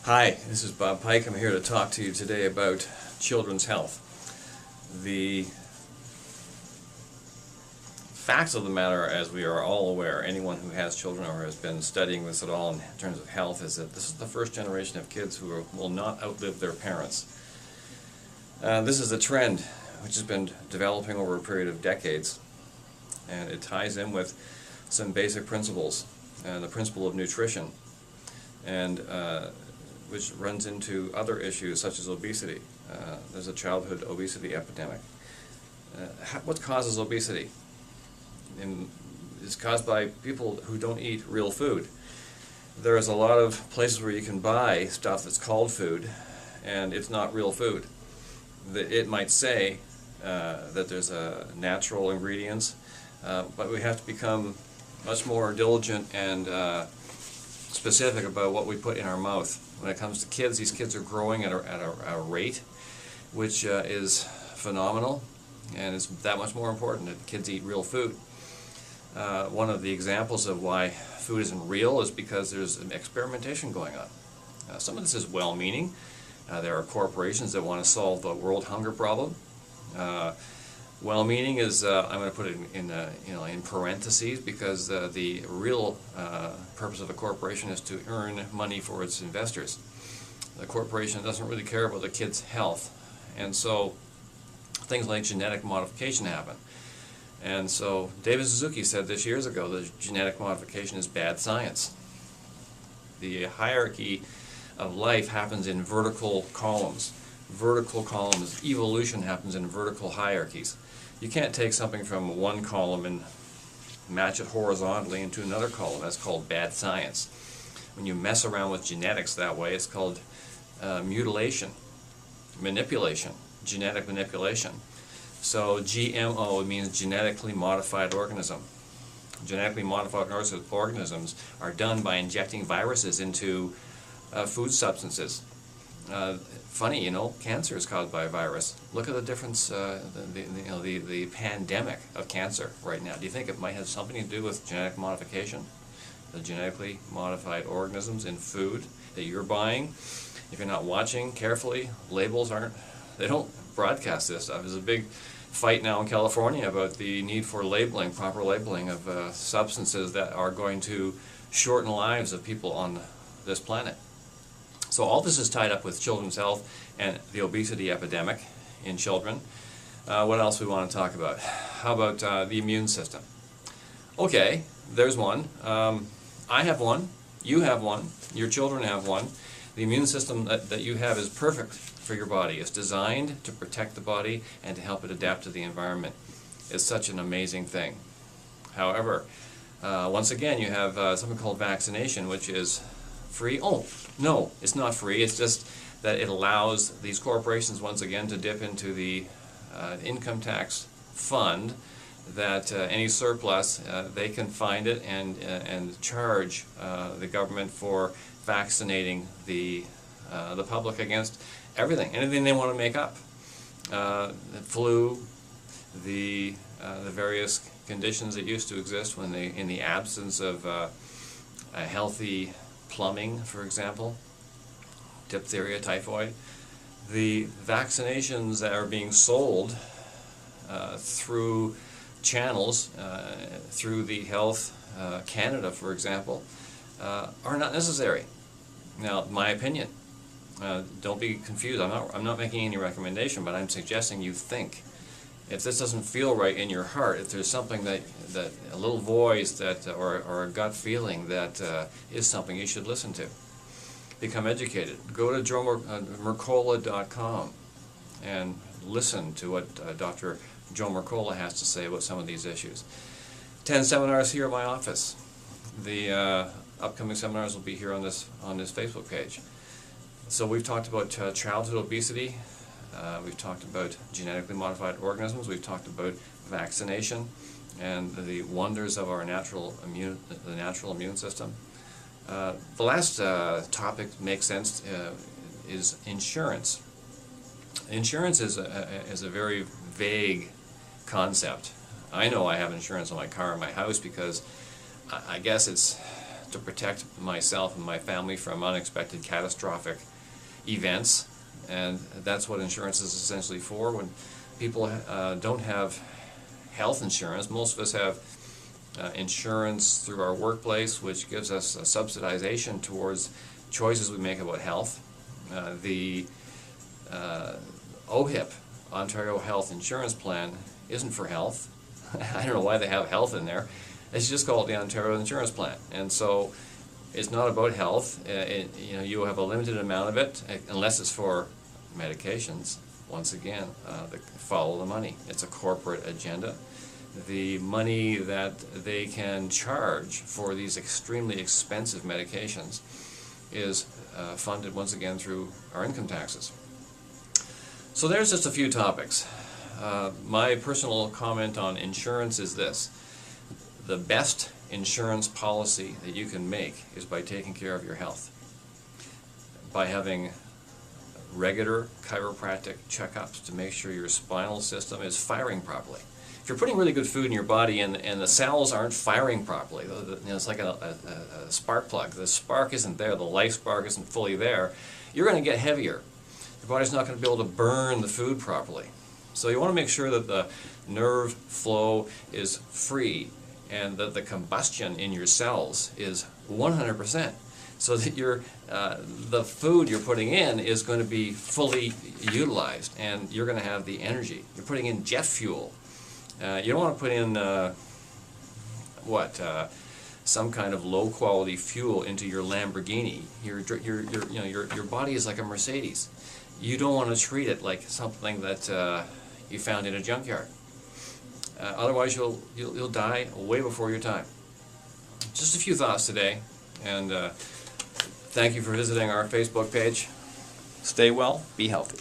Hi, this is Bob Pike. I'm here to talk to you today about children's health. The facts of the matter, as we are all aware, anyone who has children or has been studying this at all in terms of health, is that this is the first generation of kids who will not outlive their parents. This is a trend which has been developing over a period of decades, and it ties in with some basic principles, the principle of nutrition, and which runs into other issues such as obesity. There's a childhood obesity epidemic. What causes obesity? It's caused by people who don't eat real food. There is a lot of places where you can buy stuff that's called food, and it's not real food. It might say that there's natural ingredients, but we have to become much more diligent and specific about what we put in our mouth. When it comes to kids, these kids are growing at a rate which is phenomenal, and it's that much more important that kids eat real food. One of the examples of why food isn't real is because there's experimentation going on. Some of this is well-meaning. There are corporations that want to solve the world hunger problem. Well-meaning is, I'm going to put it in parentheses, because the real purpose of a corporation is to earn money for its investors. The corporation doesn't really care about the kid's health, and so things like genetic modification happen. And so David Suzuki said this years ago that genetic modification is bad science. The hierarchy of life happens in vertical columns. Vertical columns, evolution happens in vertical hierarchies. You can't take something from one column and match it horizontally into another column. That's called bad science. When you mess around with genetics that way, it's called mutilation, manipulation, genetic manipulation. So GMO means genetically modified organism. Genetically modified organisms are done by injecting viruses into food substances. Funny, cancer is caused by a virus. Look at the difference, the pandemic of cancer right now. Do you think it might have something to do with genetic modification? The genetically modified organisms in food that you're buying? If you're not watching carefully, labels they don't broadcast this stuff. There's a big fight now in California about the need for labeling, proper labeling of substances that are going to shorten lives of people on this planet. So all this is tied up with children's health and the obesity epidemic in children. What else we want to talk about? How about the immune system? Okay, there's one. I have one. You have one. Your children have one. The immune system that you have is perfect for your body. It's designed to protect the body and to help it adapt to the environment. It's such an amazing thing. However, once again, you have something called vaccination, which is free. Oh, no, it's not free. It's just that it allows these corporations once again to dip into the income tax fund, that any surplus, they can find it and charge the government for vaccinating the public against anything they want to make up. The flu, the various conditions that used to exist in the absence of a healthy plumbing, for example, diphtheria, typhoid. The vaccinations that are being sold through channels, through the Health Canada, for example, are not necessary. Now, my opinion, don't be confused. I'm not making any recommendation, but I'm suggesting you think. If this doesn't feel right in your heart, if there's something that a little voice or a gut feeling that is something you should listen to, become educated. Go to joemercola.com and listen to what Dr. Joe Mercola has to say about some of these issues. 10 seminars here at my office. The upcoming seminars will be here on this Facebook page. So we've talked about childhood obesity. We've talked about genetically modified organisms. We've talked about vaccination and the wonders of our natural immune system. The last topic makes sense is insurance. Insurance is a very vague concept. I know I have insurance on my car and my house because I guess it's to protect myself and my family from unexpected catastrophic events, and that's what insurance is essentially for. When people don't have health insurance, most of us have insurance through our workplace, which gives us a subsidization towards choices we make about health. The OHIP, Ontario Health Insurance Plan, isn't for health. I don't know why they have health in there. It's just called the Ontario Insurance Plan, and so it's not about health. You have a limited amount of it, unless it's for medications. Once again, follow the money. It's a corporate agenda. The money that they can charge for these extremely expensive medications is funded once again through our income taxes. So there's just a few topics. My personal comment on insurance is this: the best insurance policy that you can make is by taking care of your health, by having regular chiropractic checkups to make sure your spinal system is firing properly. If you're putting really good food in your body and the cells aren't firing properly, it's like a spark plug. The spark isn't there, the life spark isn't fully there, you're going to get heavier. Your body's not going to be able to burn the food properly. So you want to make sure that the nerve flow is free and that the combustion in your cells is 100%, so that the food you're putting in is going to be fully utilized and you're going to have the energy. You're putting in jet fuel. You don't want to put in some kind of low quality fuel into your Lamborghini. Your body is like a Mercedes. You don't want to treat it like something that you found in a junkyard. Otherwise you'll die way before your time. Just a few thoughts today, and thank you for visiting our Facebook page. Stay well, be healthy.